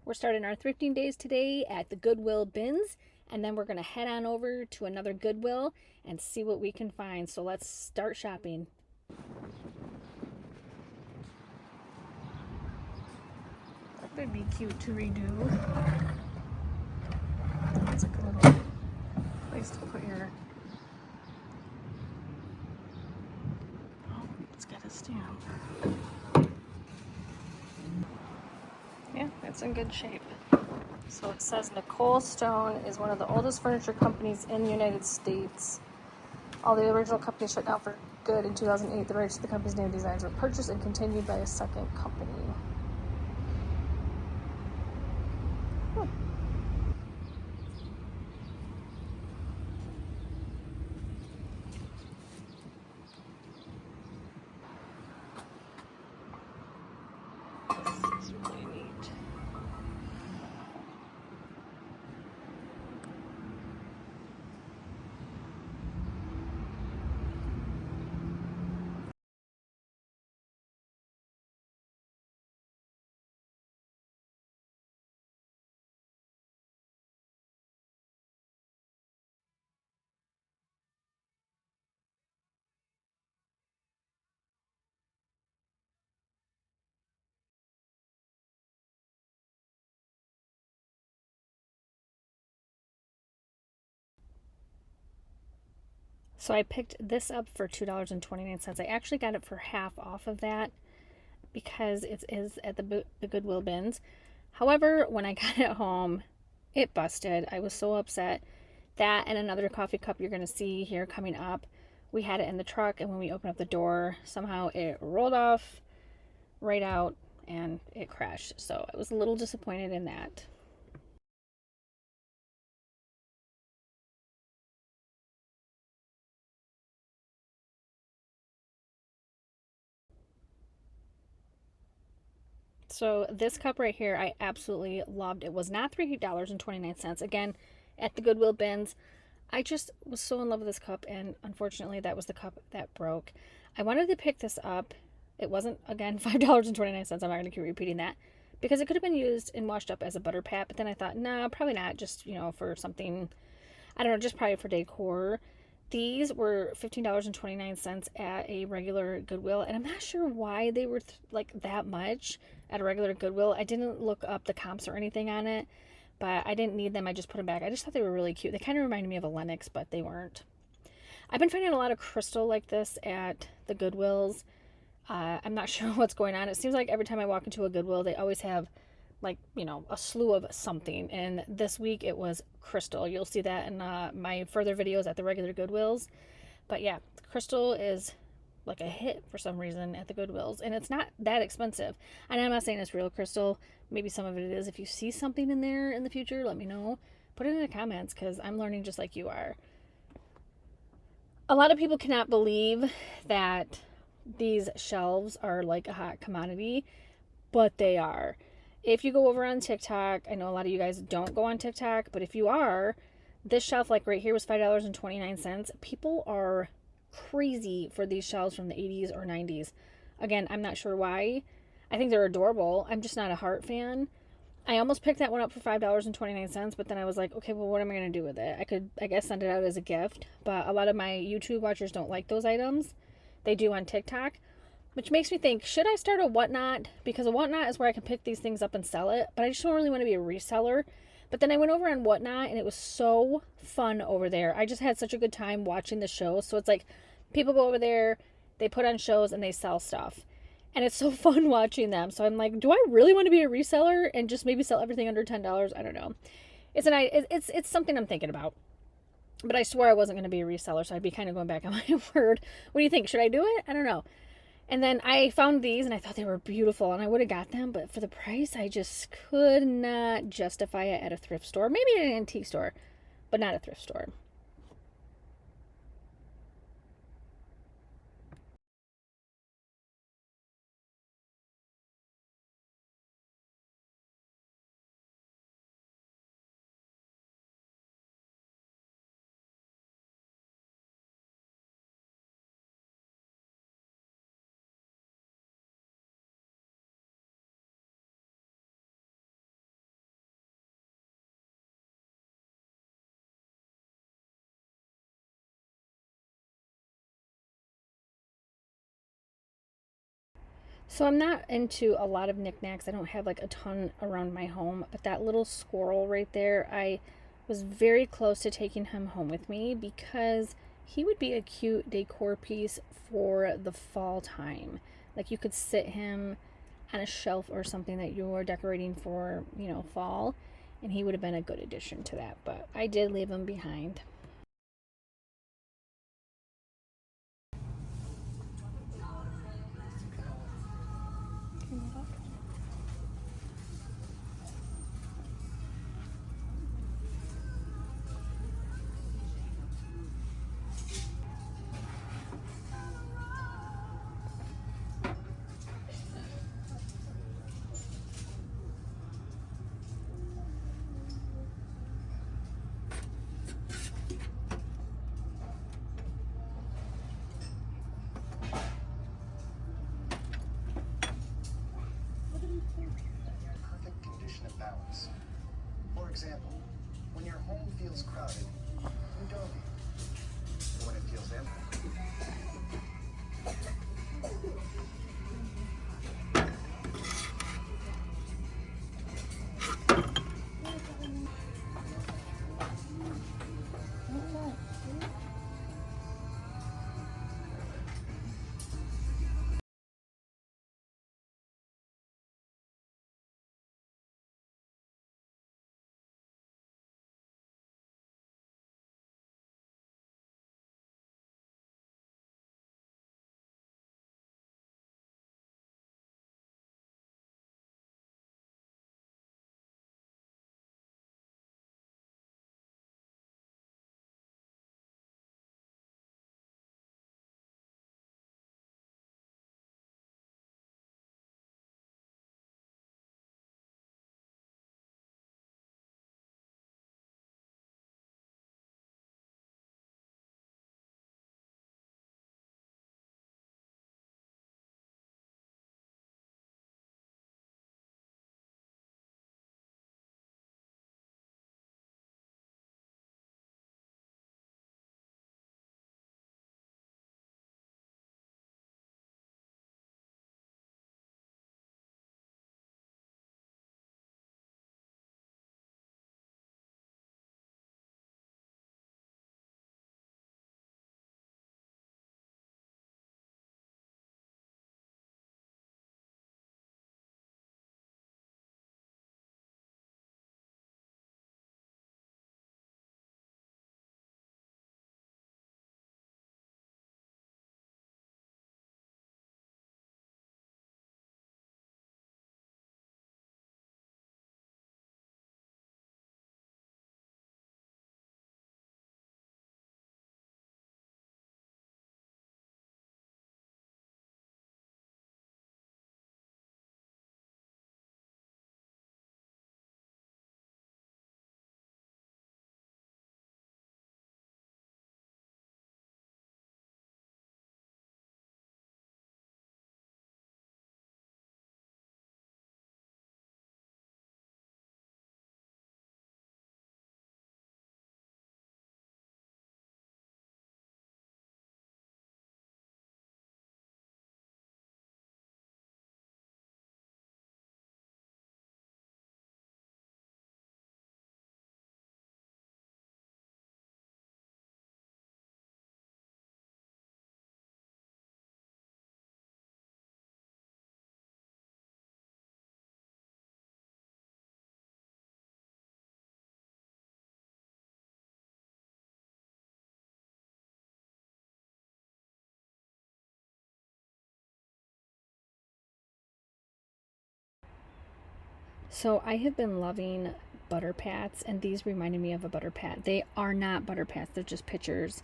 We're starting our thrifting days today at the Goodwill bins, and then we're going to head on over to another Goodwill and see what we can find. So let's start shopping. That would be cute to redo. It's a good little place to put your... Oh, it's got a stand. Yeah, it's in good shape. So it says Nicole Stone is one of the oldest furniture companies in the United States. All the original companies shut down for good in 2008. The rights to the company's name designs were purchased and continued by a second company. This is really neat. So I picked this up for $2.29. I actually got it for half off of that because it is at the Goodwill bins. However, when I got it home, it busted. I was so upset. That and another coffee cup you're going to see here coming up. We had it in the truck, and when we opened up the door, somehow it rolled off right out and it crashed. So I was a little disappointed in that. So this cup right here, I absolutely loved. It was not $3.29. Again, at the Goodwill bins. I just was so in love with this cup, and unfortunately that was the cup that broke. I wanted to pick this up. It wasn't, again, $5.29. I'm not going to keep repeating that because it could have been used and washed up as a butter pat, but then I thought, nah, probably not. Just, for something, I don't know, just probably for decor. These were $15.29 at a regular Goodwill, and I'm not sure why they were like that much at a regular Goodwill. I didn't look up the comps or anything on it, but I didn't need them. I just put them back. I just thought they were really cute. They kind of reminded me of a Lennox, but they weren't. I've been finding a lot of crystal like this at the Goodwills. I'm not sure what's going on. It seems like every time I walk into a Goodwill, they always have like, a slew of something. And this week it was crystal. You'll see that in my further videos at the regular Goodwills. But yeah, crystal is like a hit for some reason at the Goodwills, and it's not that expensive. And I'm not saying it's real crystal. Maybe some of it is. If you see something in there in the future, let me know. Put it in the comments because I'm learning just like you are. A lot of people cannot believe that these shelves are like a hot commodity, but they are. If you go over on TikTok, I know a lot of you guys don't go on TikTok, but if you are, this shelf, like right here, was $5.29. People are crazy for these shelves from the 80s or 90s. Again, I'm not sure why. I think they're adorable. I'm just not a Heart fan. I almost picked that one up for $5.29, but then I was like, okay, well, what am I going to do with it? I could, I guess, send it out as a gift, but a lot of my YouTube watchers don't like those items. They do on TikTok, which makes me think, should I start a Whatnot? Because a Whatnot is where I can pick these things up and sell it, but I just don't really want to be a reseller. But then I went over on Whatnot, and it was so fun over there. I just had such a good time watching the show. So it's like people go over there, they put on shows, and they sell stuff. And it's so fun watching them. So I'm like, do I really want to be a reseller and just maybe sell everything under $10? I don't know. It's something I'm thinking about. But I swore I wasn't going to be a reseller, so I'd be kind of going back on my word. What do you think? Should I do it? I don't know. And then I found these and I thought they were beautiful and I would have got them, but for the price, I just could not justify it at a thrift store. Maybe at an antique store, but not a thrift store. So I'm not into a lot of knickknacks. I don't have like a ton around my home, but that little squirrel right there, I was very close to taking him home with me because he would be a cute decor piece for the fall time. Like you could sit him on a shelf or something that you're decorating for, fall, and he would have been a good addition to that, but I did leave him behind. Perfect condition of balance. For example, when your home feels crowded, you donate. And when it feels empty, So I have been loving butter pats, and these reminded me of a butter pat. They are not butter pats; they're just pictures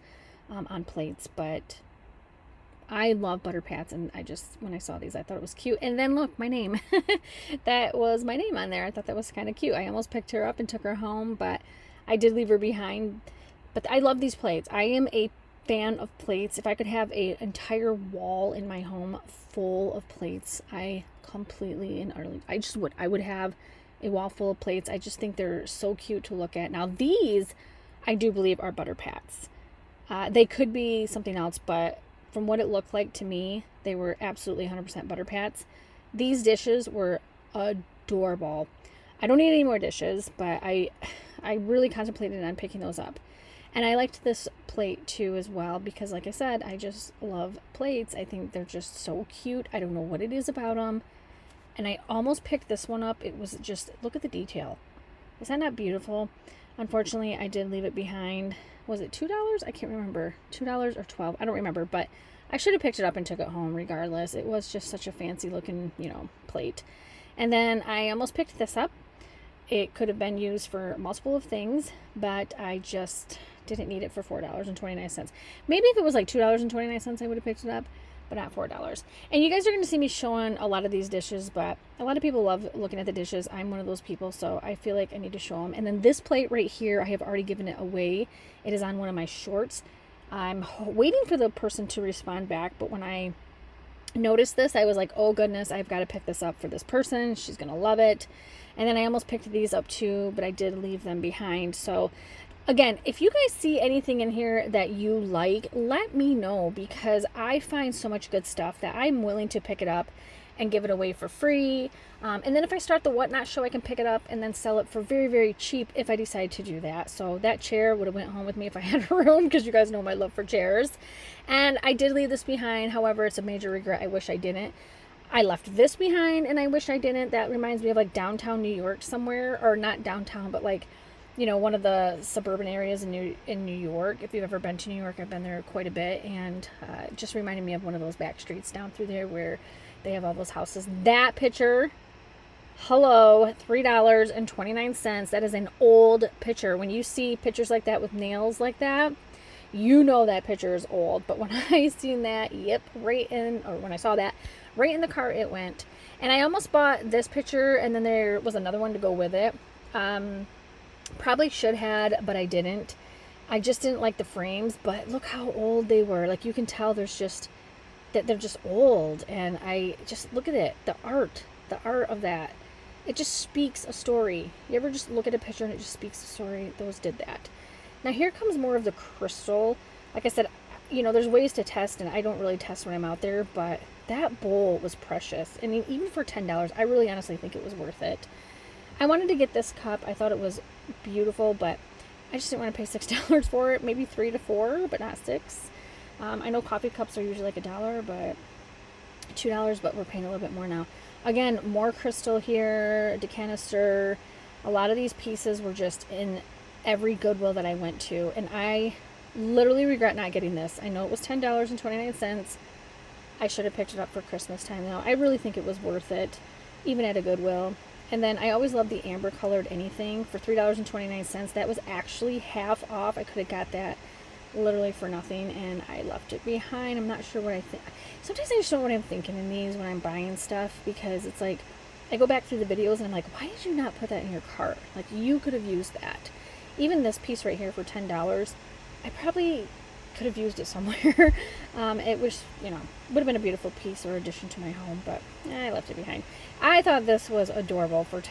on plates. But I love butter pats, and when I saw these, I thought it was cute. And then look, my name. That was my name on there. I thought that was kind of cute. I almost picked her up and took her home, but I did leave her behind. But I love these plates. I am a fan of plates. If I could have an entire wall in my home full of plates, I completely and utterly, I just would. I would have a wall full of plates. I just think they're so cute to look at. Now, these, I do believe, are butter pats. They could be something else, but from what it looked like to me, they were absolutely 100% butter pats. These dishes were adorable. I don't need any more dishes, but I really contemplated on picking those up. And I liked this plate too as well because, like I said, I just love plates. I think they're just so cute. I don't know what it is about them. And I almost picked this one up. It was just, look at the detail. Is that not beautiful? Unfortunately, I did leave it behind. Was it $2? I can't remember. $2 or $12. I don't remember, but I should have picked it up and took it home regardless. It was just such a fancy looking, plate. And then I almost picked this up. It could have been used for multiple of things, but I just didn't need it for $4.29. Maybe if it was like $2.29, I would have picked it up, but not $4. And you guys are going to see me showing a lot of these dishes, but a lot of people love looking at the dishes. I'm one of those people, so I feel like I need to show them. And then this plate right here, I have already given it away. It is on one of my shorts. I'm waiting for the person to respond back, but when I noticed this, I was like, oh goodness, I've got to pick this up for this person. She's going to love it. And then I almost picked these up too, but I did leave them behind. So again, if you guys see anything in here that you like, let me know, because I find so much good stuff that I'm willing to pick it up and give it away for free. And then if I start the Whatnot show, I can pick it up and then sell it for very, very cheap if I decide to do that. So that chair would have went home with me if I had room, because you guys know my love for chairs. And I did leave this behind. However, it's a major regret. I wish I didn't. I left this behind and I wish I didn't. That reminds me of like downtown New York somewhere, or not downtown, but like, one of the suburban areas in New York. If you've ever been to New York, I've been there quite a bit, and it just reminded me of one of those back streets down through there where they have all those houses. That picture, hello, $3.29. That is an old picture. When you see pictures like that with nails like that, you know that picture is old. But when I seen that, when I saw that, right in the cart it went. And I almost bought this picture, and then there was another one to go with it. Probably should had, but I didn't. I just didn't like the frames, but look how old they were. Like, you can tell there's just that they're just old, and I just look at it. The art of that, it just speaks a story. You ever just look at a picture and it just speaks a story? Those did that. Now here comes more of the crystal. Like I said, there's ways to test, and I don't really test when I'm out there, but that bowl was precious. I mean, even for $10, I really honestly think it was worth it. I wanted to get this cup. I thought it was beautiful, but I just didn't want to pay $6 for it. Maybe $3 to $4, but not $6. I know coffee cups are usually like $1, but $2, but we're paying a little bit more now. Again, more crystal here, decanister. A lot of these pieces were just in every Goodwill that I went to, and I literally regret not getting this. I know it was $10.29. I should have picked it up for Christmas time though. I really think it was worth it, even at a Goodwill. And then I always love the amber colored anything for $3.29. That was actually half off. I could have got that literally for nothing, and I left it behind. I'm not sure what I think. Sometimes I just don't know what I'm thinking in these when I'm buying stuff, because it's like I go back through the videos and I'm like, why did you not put that in your cart? Like, you could have used that. Even this piece right here for $10, I probably could have used it somewhere. It was, would have been a beautiful piece or addition to my home, but I left it behind. I thought this was adorable for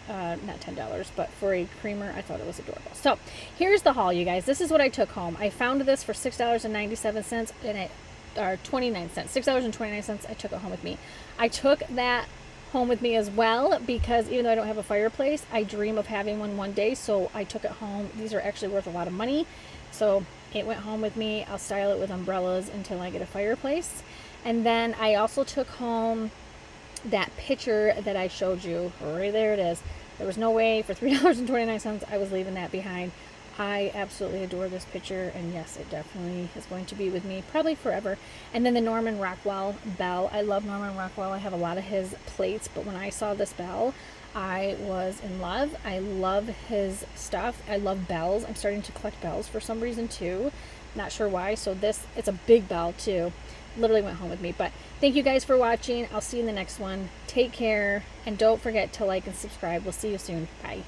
not $10, but for a creamer, I thought it was adorable. So here's the haul, you guys. This is what I took home. I found this for $6.97 or 29 cents. $6.29. I took it home with me. I took that home with me as well, because even though I don't have a fireplace, I dream of having one day, so I took it home. These are actually worth a lot of money, so it went home with me. I'll style it with umbrellas until I get a fireplace. And then I also took home that picture that I showed you. Right there it is. There was no way for $3.29 I was leaving that behind. I absolutely adore this picture, and yes, it definitely is going to be with me probably forever. And then the Norman Rockwell bell. I love Norman Rockwell. I have a lot of his plates, but when I saw this bell, I was in love. I love his stuff. I love bells. I'm starting to collect bells for some reason too. Not sure why. So it's a big bell too. Literally went home with me. But thank you guys for watching. I'll see you in the next one. Take care, and don't forget to like and subscribe. We'll see you soon. Bye.